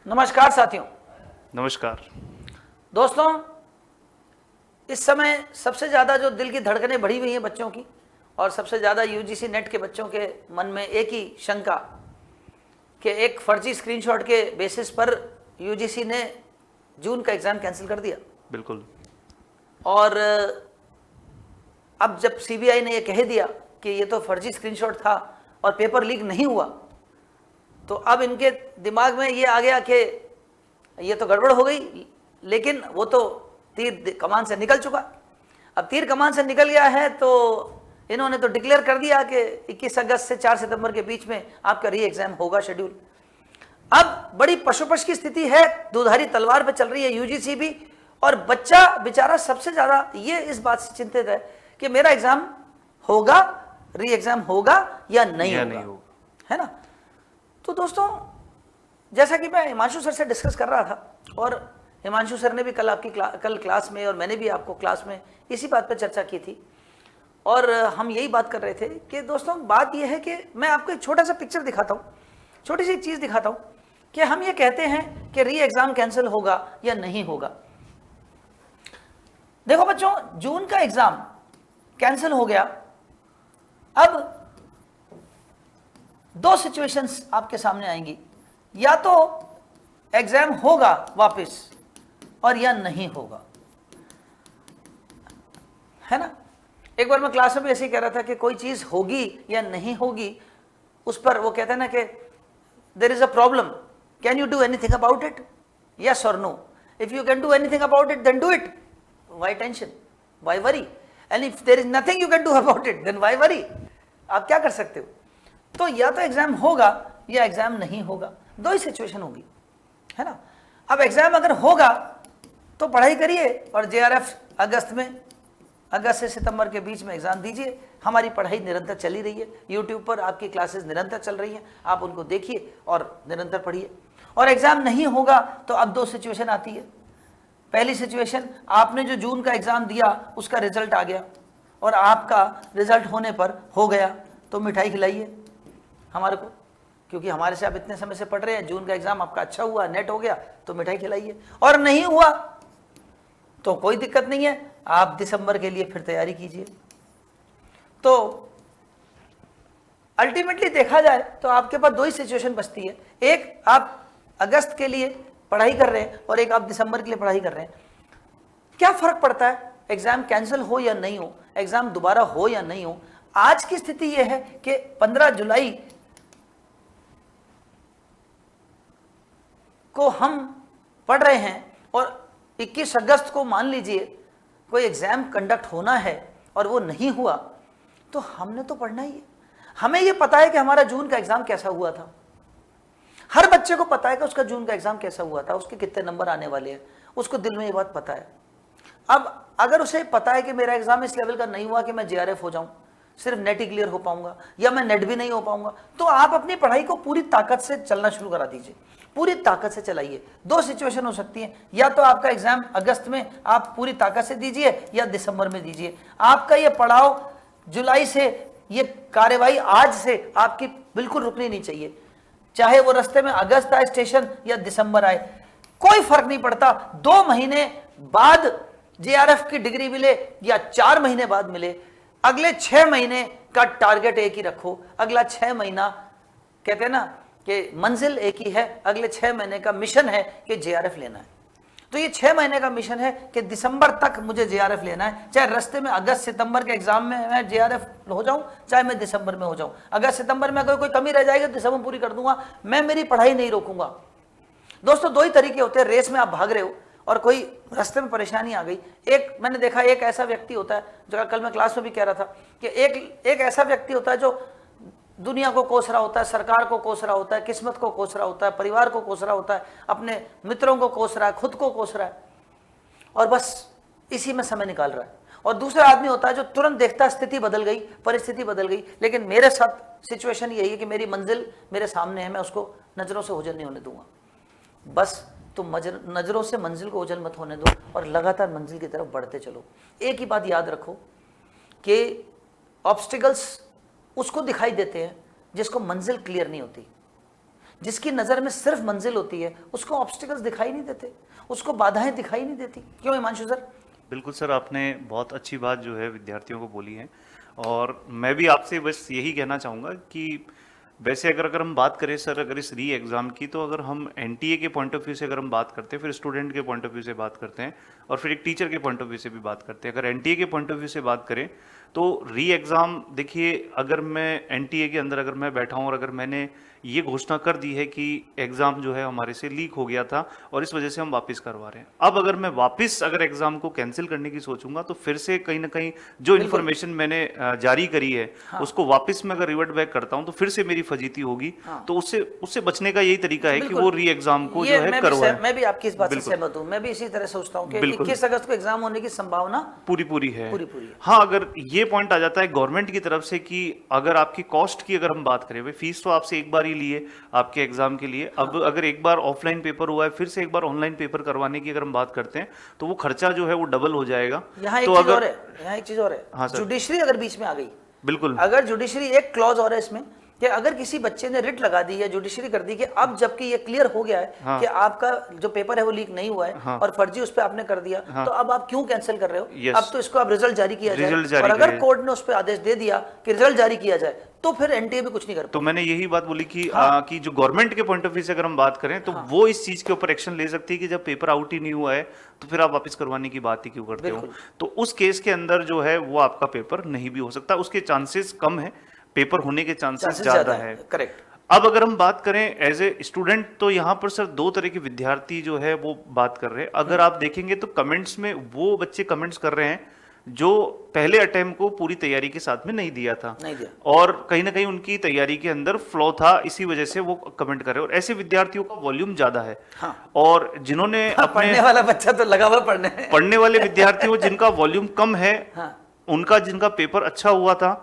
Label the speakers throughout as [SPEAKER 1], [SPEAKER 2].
[SPEAKER 1] नमस्कार साथियों।
[SPEAKER 2] नमस्कार।
[SPEAKER 1] दोस्तों, इस समय सबसे ज़्यादा जो दिल की धड़कनें बढ़ी हुई हैं बच्चों की, और सबसे ज़्यादा यूजीसी नेट के बच्चों के मन में एक ही शंका कि एक फर्जी स्क्रीनशॉट के बेसिस पर यूजीसी ने जून का एग्ज़ाम कैंसिल कर दिया।
[SPEAKER 2] बिल्कुल।
[SPEAKER 1] और अब जब सीबीआई ने ये कह दिया कि ये तो फर्जी स्क्रीनशॉट था और पेपर लीक नहीं हुआ, तो अब इनके दिमाग में ये आ गया कि ये तो गड़बड़ हो गई, लेकिन वो तो तीर कमान से निकल चुका। अब तीर कमान से निकल गया है तो इन्होंने तो डिक्लेयर कर दिया कि 21 अगस्त से 4 सितंबर के बीच में आपका री एग्जाम होगा शेड्यूल। अब बड़ी पशुपश की स्थिति है, दुधारी तलवार पे चल रही है यूजीसी भी, और बच्चा बेचारा सबसे ज्यादा ये इस बात से चिंतित है कि मेरा एग्जाम होगा, री एग्जाम होगा या नहीं होगा, है ना। तो दोस्तों, जैसा कि मैं हिमांशु सर से डिस्कस कर रहा था, और हिमांशु सर ने भी कल आपकी कल क्लास में, और मैंने भी आपको क्लास में इसी बात पर चर्चा की थी, और हम यही बात कर रहे थे कि दोस्तों बात यह है कि मैं आपको एक छोटा सा पिक्चर दिखाता हूँ, छोटी सी चीज़ दिखाता हूँ कि हम ये कहते हैं कि री एग्ज़ाम कैंसिल होगा या नहीं होगा। देखो बच्चों, जून का एग्ज़ाम कैंसिल हो गया। अब दो सिचुएशंस आपके सामने आएंगी, या तो एग्जाम होगा वापस और या नहीं होगा, है ना। एक बार मैं क्लास में भी ऐसे ही कह रहा था कि कोई चीज होगी या नहीं होगी, उस पर वो कहते हैं ना कि there is a problem, can you do anything about it, yes और no. If you can do anything about it then do it, why tension, why worry, and if there is nothing you can do about it then why worry. आप क्या कर सकते हो। तो या तो exam होगा या एग्जाम नहीं होगा, दो ही सिचुएशन होगी, है ना। अब एग्जाम अगर होगा तो पढ़ाई करिए और जेआरएफ अगस्त से सितंबर के बीच में एग्जाम दीजिए। हमारी पढ़ाई निरंतर चली रही है, यूट्यूब पर आपकी क्लासेस निरंतर चल रही हैं, आप उनको देखिए और निरंतर पढ़िए। और एग्जाम नहीं होगा तो अब दो सिचुएशन आती है। पहली सिचुएशन, आपने जो जून का एग्जाम दिया उसका रिजल्ट आ गया, और आपका रिजल्ट होने पर हो गया तो मिठाई खिलाइए हमारे को, क्योंकि हमारे से आप इतने समय से पढ़ रहे हैं। जून का एग्जाम आपका अच्छा हुआ, नेट हो गया तो मिठाई खिलाइए। और नहीं हुआ तो कोई दिक्कत नहीं है, आप दिसंबर के लिए फिर तैयारी कीजिए। तो अल्टीमेटली देखा जाए तो आपके पास दो ही सिचुएशन बचती है, एक आप अगस्त के लिए पढ़ाई कर रहे हैं और एक आप दिसंबर के लिए पढ़ाई कर रहे हैं। क्या फर्क पड़ता है एग्जाम कैंसिल हो या नहीं हो, एग्जाम दोबारा हो या नहीं हो। आज की स्थिति यह है कि 15 जुलाई को हम पढ़ रहे हैं और 21 अगस्त को मान लीजिए कोई एग्जाम कंडक्ट होना है और वो नहीं हुआ, तो हमने तो पढ़ना ही है। हमें ये पता है कि हमारा जून का एग्जाम कैसा हुआ था, हर बच्चे को पता है कि उसका जून का एग्जाम कैसा हुआ था, उसके कितने नंबर आने वाले हैं, उसको दिल में ये बात पता है। अब अगर उसे पता है कि मेरा एग्जाम इस लेवल का नहीं हुआ कि मैं जेआरएफ हो जाऊं, सिर्फ नेट ही क्लियर हो पाऊंगा, या मैं नेट भी नहीं हो पाऊंगा, तो आप अपनी पढ़ाई को पूरी ताकत से चलना शुरू करा दीजिए, पूरी ताकत से चलाइए। दो सिचुएशन हो सकती है, या तो आपका एग्जाम अगस्त में आप पूरी ताकत से दीजिए या दिसंबर में दीजिए। आपका ये पढ़ाओ जुलाई से, ये कार्यवाही आज से आपकी बिल्कुल रुकनी नहीं चाहिए, चाहे वो रास्ते में अगस्त आए स्टेशन या दिसंबर आए, कोई फर्क नहीं पड़ता। 2 महीने बाद जेआरएफ की डिग्री मिले या 4 महीने बाद मिले, अगले 6 महीने का टारगेट एक ही रखो। अगला 6 महीना, कहते हैं ना कि मंजिल एक ही है, अगले 6 महीने का मिशन है कि जेआरएफ लेना है। तो ये 6 महीने का मिशन है कि दिसंबर तक मुझे जेआरएफ लेना है, चाहे रास्ते में अगस्त सितंबर के एग्जाम में मैं जेआरएफ हो जाऊं, चाहे मैं दिसंबर में हो जाऊं। अगस्त सितंबर में अगर कोई कमी रह जाएगी तो दिसंबर पूरी कर दूंगा, मैं मेरी पढ़ाई नहीं रोकूंगा। दोस्तों, दो ही तरीके होते हैं, रेस में आप भाग रहे हो और कोई रास्ते में परेशानी आ गई। एक मैंने देखा, एक ऐसा व्यक्ति होता है जो कल मैं क्लास में भी कह रहा था कि एक ऐसा व्यक्ति होता है जो दुनिया को कोस रहा होता है, सरकार को कोस रहा होता है, किस्मत को कोस रहा होता है, परिवार को कोस रहा होता है, अपने मित्रों को कोस रहा है, खुद को कोस रहा है, और बस इसी में समय निकाल रहा है। और दूसरा आदमी होता है जो तुरंत देखता है स्थिति बदल गई, परिस्थिति बदल गई, लेकिन मेरे साथ सिचुएशन यही है कि मेरी मंजिल मेरे सामने है, मैं उसको नजरों से ओझल नहीं होने दूंगा। बस तुम नजरों से मंजिल को ओझल मत होने दो और लगातार मंजिल की तरफ बढ़ते चलो। एक ही बात याद रखो कि ऑब्स्टिकल्स उसको दिखाई देते हैं जिसको मंजिल क्लियर नहीं होती। जिसकी नज़र में सिर्फ मंजिल होती है, उसको ऑब्स्टिकल्स दिखाई नहीं देते, उसको बाधाएं दिखाई नहीं देती। क्यों हिमांशु सर?
[SPEAKER 2] बिल्कुल सर, आपने बहुत अच्छी बात जो है विद्यार्थियों को बोली है, और मैं भी आपसे बस यही कहना चाहूँगा कि वैसे अगर हम बात करें सर, अगर इस री एग्ज़ाम की, तो अगर हम एनटीए के पॉइंट ऑफ व्यू से अगर हम बात करते हैं, फिर स्टूडेंट के पॉइंट ऑफ व्यू से बात करते हैं, और फिर एक टीचर के पॉइंट ऑफ व्यू से भी बात करते हैं। अगर एनटीए के पॉइंट ऑफ व्यू से बात करें तो री एग्ज़ाम देखिए, अगर मैं एनटीए के अंदर अगर मैं बैठा हूँ और अगर मैंने ये घोषणा कर दी है कि एग्ज़ाम जो है हमारे से लीक हो गया था और इस वजह से हम वापस करवा रहे हैं, अब अगर मैं वापस अगर एग्ज़ाम को कैंसिल करने की सोचूंगा तो फिर से कहीं ना कहीं जो इन्फॉर्मेशन मैंने जारी करी है उसको वापस मैं अगर रिवर्ट बैक करता हूँ तो फिर से मेरी फजीती होगी। तो उससे बचने का यही तरीका है कि वो री एग्ज़ाम को जो है करवाएं।
[SPEAKER 1] मैं भी आपकी इस बात से सहमत हूँ। मैं भी इसी तरह सोचता हूँ कि 21 अगस्त को एग्जाम होने की संभावना
[SPEAKER 2] पूरी है। हाँ, अगर ये पॉइंट आ जाता है गवर्नमेंट की तरफ से कि अगर आपकी कॉस्ट की अगर हम बात करें, भाई फीस तो आपसे एक बार ही ली है आपके एग्जाम के लिए, अब अगर एक बार ऑफलाइन पेपर हुआ है फिर से एक बार ऑनलाइन पेपर करवाने की अगर हम बात करते हैं तो वो खर्चा जो है वो डबल हो जाएगा।
[SPEAKER 1] यहाँ
[SPEAKER 2] तो
[SPEAKER 1] अगर यहाँ एक चीज और है,
[SPEAKER 2] हाँ
[SPEAKER 1] जुडिशरी अगर बीच में आ गई,
[SPEAKER 2] बिल्कुल,
[SPEAKER 1] अगर जुडिशरी एक क्लॉज और है इसमें कि अगर किसी बच्चे ने रिट लगा दी है, जुडिशरी कर दी कि अब जबकि ये क्लियर हो गया है कि आपका जो पेपर है वो लीक नहीं हुआ है और फर्जी उस पर आपने कर दिया, तो अब आप क्यों कैंसिल कर रहे हो? अब तो इसको अब रिजल्ट जारी किया जाए, और अगर कोर्ट ने उस पर आदेश दे दिया कि रिजल्ट जारी किया जाए तो फिर एनटीए भी कुछ नहीं कर पाता।
[SPEAKER 2] तो मैंने यही बात बोली कि कि जो गवर्नमेंट के पॉइंट ऑफ व्यू से अगर हम बात करें तो वो इस चीज के ऊपर एक्शन ले सकती है कि जब पेपर आउट ही नहीं हुआ है तो फिर आप वापस करवाने की बात ही क्यों करते हो। तो उस केस के अंदर जो है वो आपका पेपर नहीं भी हो सकता, उसके चांसेस कम है, पेपर होने के चांसेस ज्यादा है।
[SPEAKER 1] करेक्ट।
[SPEAKER 2] अब अगर हम बात करें एज ए स्टूडेंट, तो यहाँ पर सर दो तरह के विद्यार्थी जो है वो बात कर रहे हैं। अगर आप देखेंगे तो कमेंट्स में वो बच्चे कमेंट्स कर रहे हैं जो पहले अटेम्प्ट को पूरी तैयारी के साथ में नहीं दिया था, और कहीं ना कहीं उनकी तैयारी के अंदर फ्लॉ था, इसी वजह से वो कमेंट कर रहे हैं, और ऐसे विद्यार्थियों का वॉल्यूम ज्यादा है। और जिन्होंने
[SPEAKER 1] पढ़ने वाला बच्चा तो लगा हुआ
[SPEAKER 2] पढ़ने वाले विद्यार्थियों जिनका वॉल्यूम कम है, उनका जिनका पेपर अच्छा हुआ था,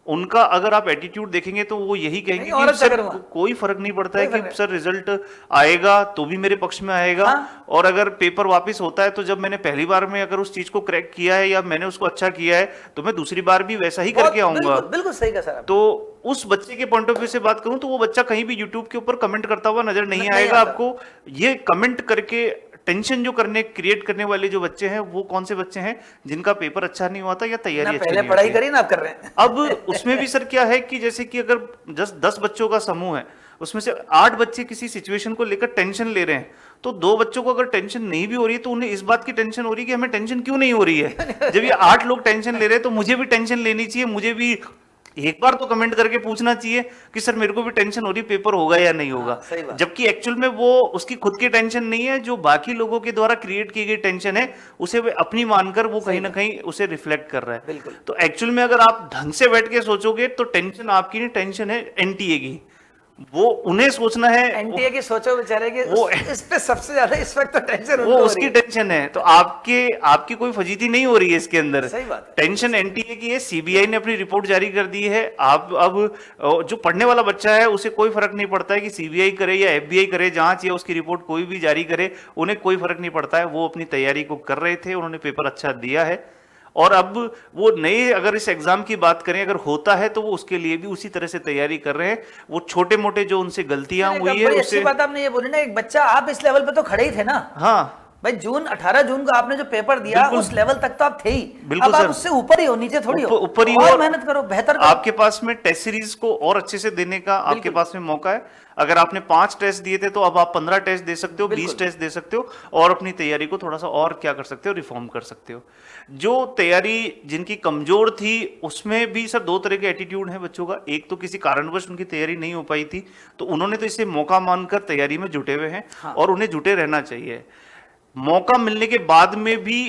[SPEAKER 2] उनका अगर आप एटीट्यूड देखेंगे तो वो यही कहेंगे कि सर कोई फर्क नहीं पड़ता है कि सर रिजल्ट आएगा तो भी मेरे पक्ष में आएगा, और अगर पेपर वापस होता है तो जब मैंने पहली बार में अगर उस चीज को क्रैक किया है या मैंने उसको अच्छा किया है तो मैं दूसरी बार भी वैसा ही करके आऊंगा।
[SPEAKER 1] बिल्कुल सही कहा सर।
[SPEAKER 2] तो उस बच्चे के पॉइंट ऑफ व्यू से बात करूं तो वो बच्चा कहीं भी यूट्यूब के ऊपर कमेंट करता हुआ नजर नहीं आएगा आपको। ये कमेंट करके टेंशन जो क्रिएट करने वाले जो बच्चे हैं वो कौन से बच्चे हैं जिनका पेपर अच्छा नहीं हुआ था या तैयारी अच्छी नहीं
[SPEAKER 1] पढ़ाई करी ना आप कर रहे हैं।
[SPEAKER 2] अब उसमें भी सर क्या है कि जैसे कि अगर 10 बच्चों का समूह है, उसमें से 8 बच्चे किसी सिचुएशन को लेकर टेंशन ले रहे हैं, तो 2 बच्चों को अगर टेंशन नहीं भी हो रही है तो उन्हें इस बात की टेंशन हो रही है कि हमें टेंशन क्यों नहीं हो रही है। जब ये 8 लोग टेंशन ले रहे हैं तो मुझे भी टेंशन लेनी चाहिए, मुझे भी एक बार तो कमेंट करके पूछना चाहिए कि सर मेरे को भी टेंशन हो रही, पेपर होगा या नहीं होगा। जबकि एक्चुअल में वो उसकी खुद की टेंशन नहीं है, जो बाकी लोगों के द्वारा क्रिएट की गई टेंशन है उसे वे अपनी मानकर वो कहीं ना कहीं उसे रिफ्लेक्ट कर रहा है। तो एक्चुअल में अगर आप ढंग से बैठ के सोचोगे तो टेंशन आपकी नहीं, टेंशन है एनटीए की। वो उन्हें सोचना है,
[SPEAKER 1] एनटीए की सोचो बेचारे के, वो इस पे सबसे ज्यादा इस वक्त तो टेंशन
[SPEAKER 2] वो उसकी टेंशन है। तो आपकी कोई फजीती नहीं हो रही है इसके अंदर,
[SPEAKER 1] सही बात है।
[SPEAKER 2] टेंशन एनटीए की है। सीबीआई ने अपनी रिपोर्ट जारी कर दी है। आप अब जो पढ़ने वाला बच्चा है उसे कोई फर्क नहीं पड़ता है कि सीबीआई करे या एफबीआई करे जांच या उसकी रिपोर्ट कोई भी जारी करे, उन्हें कोई फर्क नहीं पड़ता है। वो अपनी तैयारी को कर रहे थे, उन्होंने पेपर अच्छा दिया है, और अब वो नए अगर इस एग्जाम की बात करें अगर होता है तो वो उसके लिए भी उसी तरह से तैयारी कर रहे हैं। वो छोटे मोटे जो उनसे गलतियां हुई है,
[SPEAKER 1] अच्छी बात आपने ये बोली ना, एक बच्चा आप इस लेवल पे तो खड़े ही थे ना।
[SPEAKER 2] हाँ
[SPEAKER 1] भाई 18 जून को आपने जो पेपर दिया उस लेवल तक तो आप थे ही, अब आप उससे ऊपर ही हो, नीचे थोड़ी हो, ऊपर ही और मेहनत करो, बेहतर करो।
[SPEAKER 2] आपके पास में टेस्ट सीरीज को और अच्छे से देने का आपके पास में मौका है। अगर आपने 5 टेस्ट दिए थे तो अब आप 15 टेस्ट दे सकते हो, 20 टेस्ट दे सकते हो, और अपनी तैयारी को थोड़ा सा और क्या कर सकते हो, रिफॉर्म कर सकते हो। जो तैयारी जिनकी कमजोर थी उसमें भी सर 2 तरह के एटीट्यूड है बच्चों का। एक तो किसी कारणवश उनकी तैयारी नहीं हो पाई थी तो उन्होंने तो इसे मौका मानकर तैयारी में जुटे हुए हैं, और उन्हें जुटे रहना चाहिए। मौका मिलने के बाद में भी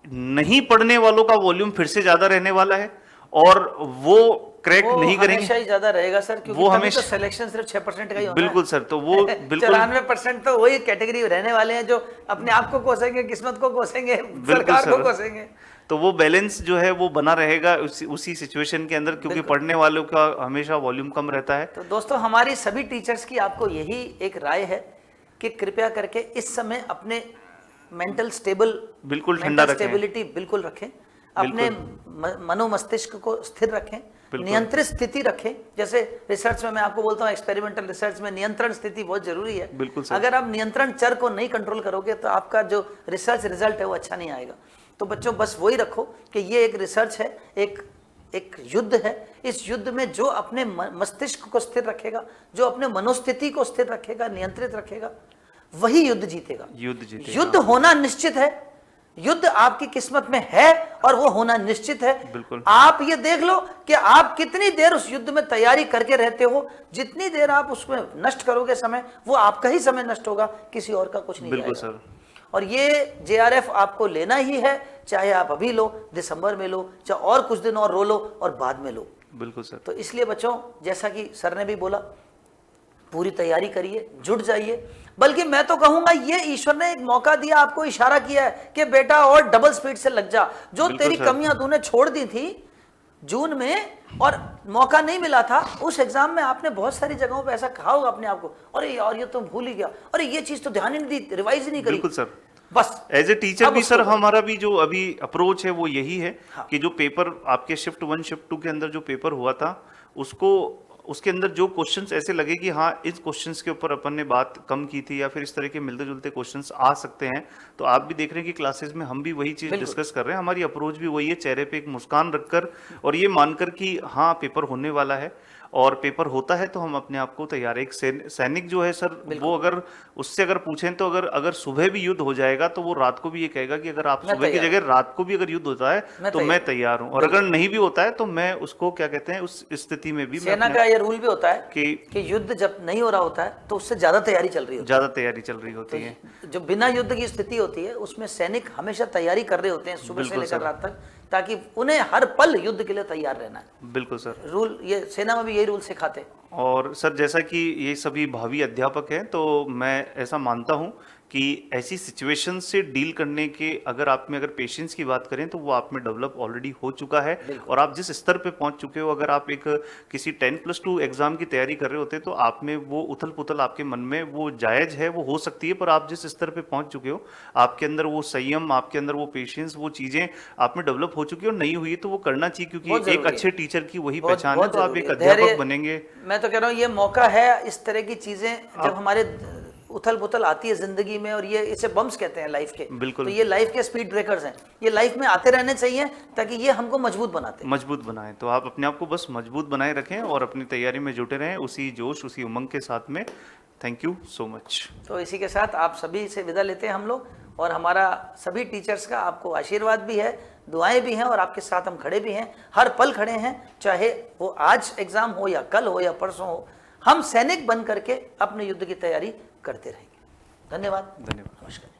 [SPEAKER 2] नहीं पढ़ने वालों का वॉल्यूम फिर से ज्यादा रहने वाला है, और वो क्रैक नहीं करेंगे,
[SPEAKER 1] हमेशा ही ज्यादा रहेगा सर, क्योंकि वो हमेशा तो सिलेक्शन सिर्फ 6% का ही होना
[SPEAKER 2] बिल्कुल
[SPEAKER 1] है।
[SPEAKER 2] सर, तो वो बिल्कुल
[SPEAKER 1] 94% तो वही कैटेगरी रहने वाले हैं जो अपने आप को कोसेंगे, किस्मत को कोसेंगे, सरकार को कोसेंगे।
[SPEAKER 2] तो वो बैलेंस जो है वो बना रहेगा उसी सिचुएशन के अंदर, क्योंकि पढ़ने वालों का हमेशा वॉल्यूम कम रहता है।
[SPEAKER 1] तो दोस्तों हमारी सभी टीचर्स की आपको यही एक राय है कि कृपया करके इस समय अपने मेंटल
[SPEAKER 2] बिल्कुल ठंडा रखें,
[SPEAKER 1] स्टेबिलिटी बिल्कुल रखें, अपने मनो मस्तिष्क को स्थिर रखें, नियंत्रित स्थिति रखें। जैसे रिसर्च में मैं आपको बोलता हूँ, एक्सपेरिमेंटल रिसर्च में नियंत्रण स्थिति बहुत जरूरी है।
[SPEAKER 2] बिल्कुल सर।
[SPEAKER 1] अगर आप नियंत्रण चर को नहीं कंट्रोल करोगे तो आपका जो रिसर्च रिजल्ट है वो अच्छा नहीं आएगा। तो बच्चों बस वही रखो कि ये एक रिसर्च है, एक युद्ध है। इस युद्ध में जो अपने मस्तिष्क को स्थिर रखेगा, जो अपने मनोस्थिति को स्थिर रखेगा, नियंत्रित रखेगा, वही युद्ध जीतेगा। युद्ध होना निश्चित है, युद्ध आपकी किस्मत में है और वो होना निश्चित है।
[SPEAKER 2] बिल्कुल।
[SPEAKER 1] आप ये देख लो कि आप कितनी देर उस युद्ध में तैयारी करके रहते हो। जितनी देर आप उसमें नष्ट करोगे समय, वो आपका ही समय नष्ट होगा, किसी और का कुछ नहीं।
[SPEAKER 2] बिल्कुल सर।
[SPEAKER 1] और ये JRF आपको लेना ही है, चाहे आप अभी लो, दिसंबर में लो, चाहे और कुछ दिन और रो लो और बाद में लो।
[SPEAKER 2] बिल्कुल सर।
[SPEAKER 1] तो इसलिए बच्चों, जैसा कि सर ने भी बोला, पूरी तैयारी करिए, जुट जाइए। बल्कि मैं तो कहूंगा ये ईश्वर ने एक मौका दिया, आपको इशारा किया है कि बेटा और डबल स्पीड से लग जा। जो तेरी कमियां तूने छोड़ दी थी जून में और मौका नहीं मिला था, उस एग्जाम में आपने बहुत सारी जगहों पे ऐसा कहा होगा अपने आप को, अरे यार ये तो भूल ही गया, अरे ये चीज तो ध्यान ही नहीं दी, रिवाइज ही नहीं करी।
[SPEAKER 2] बिल्कुल सर।
[SPEAKER 1] बस
[SPEAKER 2] एज ए टीचर भी सर, हमारा भी जो अभी अप्रोच है वो यही है।
[SPEAKER 1] हाँ।
[SPEAKER 2] कि जो पेपर आपके शिफ्ट 1 शिफ्ट 2 के अंदर जो पेपर हुआ था, उसके अंदर जो क्वेश्चंस ऐसे लगे कि हाँ इस क्वेश्चंस के ऊपर अपन ने बात कम की थी या फिर इस तरह के मिलते जुलते क्वेश्चंस आ सकते हैं, तो आप भी देख रहे हैं कि क्लासेस में हम भी वही चीज डिस्कस कर रहे हैं। हमारी अप्रोच भी वही है, चेहरे पे एक मुस्कान रखकर और ये मानकर कि हाँ पेपर होने वाला है और पेपर होता है तो हम अपने आप को तैयार है। एक सैनिक जो है सर, वो अगर उससे अगर पूछें तो अगर सुबह भी युद्ध हो जाएगा तो वो रात को भी ये कहेगा कि अगर आप सुबह की जगह रात को भी अगर युद्ध होता है तो मैं तैयार हूँ, और अगर नहीं भी होता है तो मैं उसको क्या कहते हैं, उस स्थिति में भी
[SPEAKER 1] सेना का ये रूल भी होता है कि युद्ध जब नहीं हो रहा होता है तो उससे ज्यादा तैयारी चल रही होती है। जो बिना युद्ध की स्थिति होती है उसमें सैनिक हमेशा तैयारी कर रहे होते हैं सुबह से लेकर रात तक, ताकि उन्हें हर पल युद्ध के लिए तैयार रहना है।
[SPEAKER 2] बिल्कुल सर।
[SPEAKER 1] रूल ये सेना में भी यही रूल सिखाते हैं।
[SPEAKER 2] और सर जैसा कि ये सभी भावी अध्यापक हैं, तो मैं ऐसा मानता हूं कि ऐसी सिचुएशन से डील करने के अगर आप में अगर पेशेंस की बात करें तो वो आप में डेवलप ऑलरेडी हो चुका है। और आप जिस स्तर पे पहुंच चुके हो, अगर आप एक किसी 10+2 एग्जाम की तैयारी कर रहे होते तो आप में वो उथल पुथल आपके मन में वो जायज है, वो हो सकती है, पर आप जिस स्तर पे पहुंच चुके हो, आपके अंदर वो संयम, आपके अंदर वो पेशेंस, वो चीजें आप में डेवलप हो चुकी है। और नहीं हुई तो वो करना चाहिए, क्योंकि एक अच्छे टीचर की वही पहचान है। तो आप एक अध्यापक बनेंगे।
[SPEAKER 1] मैं तो कह रहा हूँ ये मौका है, इस तरह की चीजें जब हमारे उथल पुथल आती है जिंदगी में, और ये इसे बम्स कहते हैं लाइफ के।
[SPEAKER 2] बिल्कुल।
[SPEAKER 1] तो ये लाइफ के स्पीड ब्रेकर्स हैं, ये लाइफ में आते रहने चाहिए ताकि ये हमको मजबूत बनाएं।
[SPEAKER 2] तो आप अपने आप को बस मजबूत बनाए रखें और अपनी तैयारी में जुटे रहें उसी जोश, उसी उमंग के साथ में। Thank you so much.
[SPEAKER 1] तो इसी के साथ आप सभी से विदा लेते हैं हम लोग, और हमारा सभी टीचर्स का आपको आशीर्वाद भी है, दुआएं भी हैं, और आपके साथ हम खड़े भी हैं, हर पल खड़े हैं, चाहे वो आज एग्जाम हो या कल हो या परसों हो। हम सैनिक बन करके अपने युद्ध की तैयारी करते रहेंगे। धन्यवाद।
[SPEAKER 2] नमस्कार।